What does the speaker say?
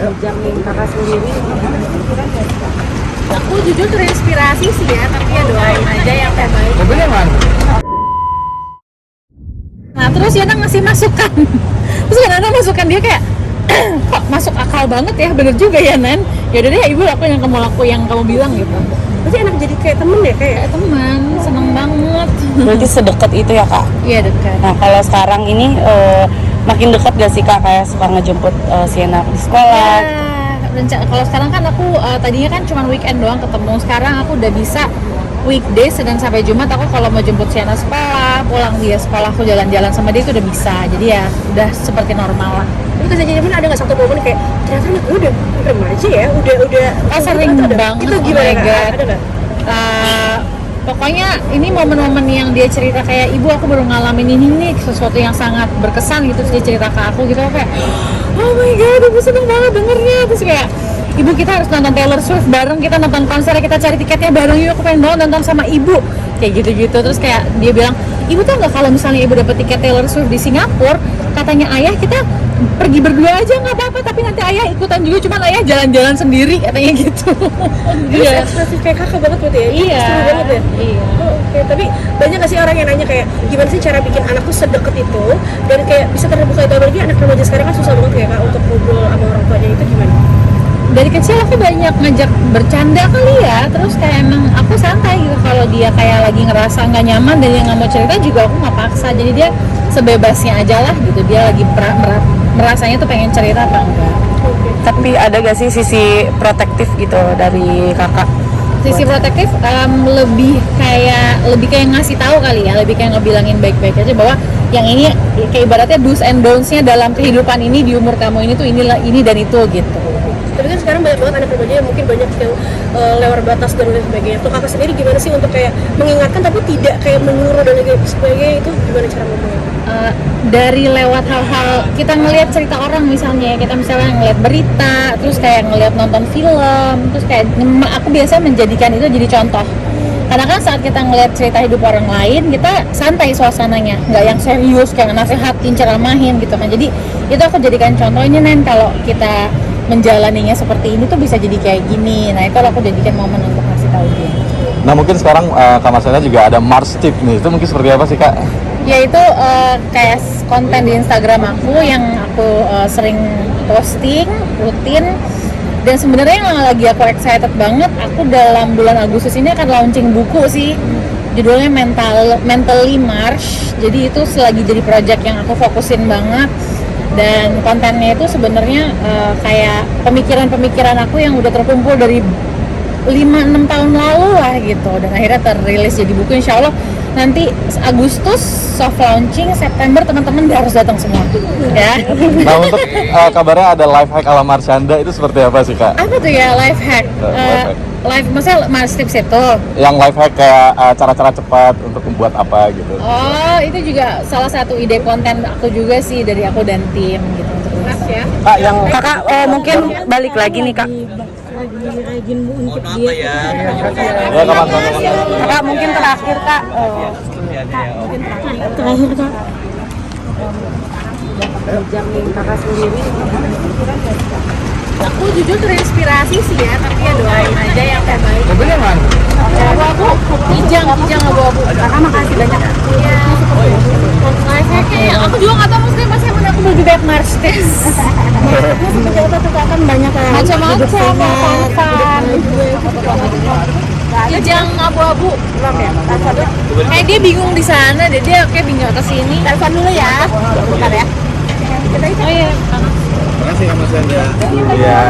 Jamin kakak sendiri. Aku jujur terinspirasi sih ya, tapi ya doain aja yang terbaik. Mobilnya mana? Nah terus Yana ngasih masukan. Terus Yana masukan dia kayak kok masuk akal banget ya, bener juga ya Nan. Ya udah deh ibu, aku yang kamu bilang gitu. Berarti enak jadi kayak temen ya, kayak Teman, seneng banget. Berarti sedekat itu ya kak? Iya dekat. Nah kalau sekarang ini makin dekat gak sih kak, kayak suka ngejemput Sienna di sekolah? Kalau sekarang kan aku tadinya kan cuma weekend doang ketemu. Sekarang aku udah bisa weekday Senin sampai Jumat. Aku kalau mau jemput Sienna sekolah, pulang dia sekolah, aku jalan-jalan sama dia itu udah bisa. Jadi ya udah seperti normal lah. tapi kesejahteraan Jamin ada nggak satu momen kayak ternyata anak gue udah remaja ya, udah Sering banget. itu Oh gimana my Kak? God. Ada nggak? Pokoknya ini momen-momen yang dia cerita kayak ibu aku baru ngalamin ini nih, sesuatu yang sangat berkesan gitu. Terus dia cerita ke aku gitu kayak oh my god ibu seneng banget dengernya. Terus kayak ibu kita harus nonton Taylor Swift bareng, kita nonton konser, kita cari tiketnya bareng yuk, aku pengen banget nonton sama ibu kayak gitu-gitu. Terus kayak dia bilang ibu tuh nggak kalau misalnya ibu dapet tiket Taylor Swift di Singapura, katanya ayah kita pergi berdua aja nggak apa-apa, tapi nanti ayah ikutan juga, cuman ayah jalan-jalan sendiri katanya gitu. Iya. Eksklusif kayak kakak banget berarti ya? Iya. Seru banget ya? Iya. Oh, oke. Tapi banyak gak sih orang yang nanya kayak gimana sih cara bikin anak tuh sedekat itu dan kayak bisa terbuka itu, apalagi anak remaja sekarang kan susah banget kayak kak untuk ngobrol sama orang tuanya, itu gimana? Dari kecil aku banyak ngajak bercanda kali ya, terus kayak emang aku santai gitu. Kalau dia kayak lagi ngerasa nggak nyaman dan dia nggak mau cerita juga aku nggak paksa, jadi dia sebebasnya aja lah gitu. Dia lagi merasanya tuh pengen cerita apa enggak. Tapi ada gak sih sisi protektif gitu dari kakak? Sisi protektif lebih kayak ngasih tahu kali ya, lebih kayak ngebilangin baik-baik aja bahwa yang ini kayak ibaratnya do's and don'ts-nya dalam kehidupan ini, di umur kamu ini tuh inilah ini dan itu gitu. Tapi kan sekarang banyak banget anak remaja yang mungkin banyak yang lewat batas dan lain sebagainya. Tuh kakak sendiri gimana sih untuk kayak mengingatkan tapi tidak kayak menyuruh dan lain sebagainya, itu gimana cara ngomongnya? Dari lewat hal-hal kita ngelihat cerita orang misalnya, kita misalnya ngelihat berita, terus kayak ngelihat nonton film, terus kayak aku biasa menjadikan itu jadi contoh. Karena kan saat kita ngelihat cerita hidup orang lain, kita santai suasananya, nggak yang serius kayak nasehatin, ceramahin gitu kan. Jadi itu aku jadikan contohnya, Nen, kalau kita menjalaninya seperti ini tuh bisa jadi kayak gini. Nah itu aku jadikan momen untuk ngasih tahu dia. Nah mungkin sekarang Kak Marcella juga ada Mars Tip nih, itu mungkin seperti apa sih Kak? Ya itu kayak konten di Instagram aku yang aku sering posting rutin. Dan sebenarnya yang lagi aku excited banget, aku dalam bulan Agustus ini akan launching buku sih, judulnya Mentally March. Jadi itu selagi jadi project yang aku fokusin banget, dan kontennya itu sebenarnya kayak pemikiran-pemikiran aku yang udah terkumpul dari 5-6 tahun lalu lah gitu, dan akhirnya terrilis jadi buku. Insya Allah nanti Agustus soft launching, September teman-teman harus datang semua ya. Nah untuk kabarnya ada life hack ala Marshanda, itu seperti apa sih Kak? Apa tuh ya life hack? Maksudnya Mars Tips itu? Yang life hack kayak cara-cara cepat untuk membuat apa gitu. Oh itu juga salah satu ide konten aku juga sih, dari aku dan tim gitu. Terus Ya. Kak yang Kakak mungkin balik lagi nih kak. Lagi rajin bu untuk dia. ya Kak Marshanda. Kakak mungkin terakhir kak. Terakhir kak. Jamin kakak sendiri. aku jujur terinspirasi sih ya, tapi ya doain aja yang terbaik. Mobilnya mana? Abu-abu, kijang abu-abu. Kakak makasih banyak. Iya. Life hack-nya aku juga nggak tahu, maksudnya masih aku lebih baik Mars Tips. Seperti apa tuh kak, kan banyak kayak Macam-macam, fun. Kijang abu-abu. belum ya? Kayak dia bingung di sana, dia kayak bingung ke sini. Telepon dulu ya. Bentar ya. Oh iya. Terima kasih Kak Marshanda. Iya.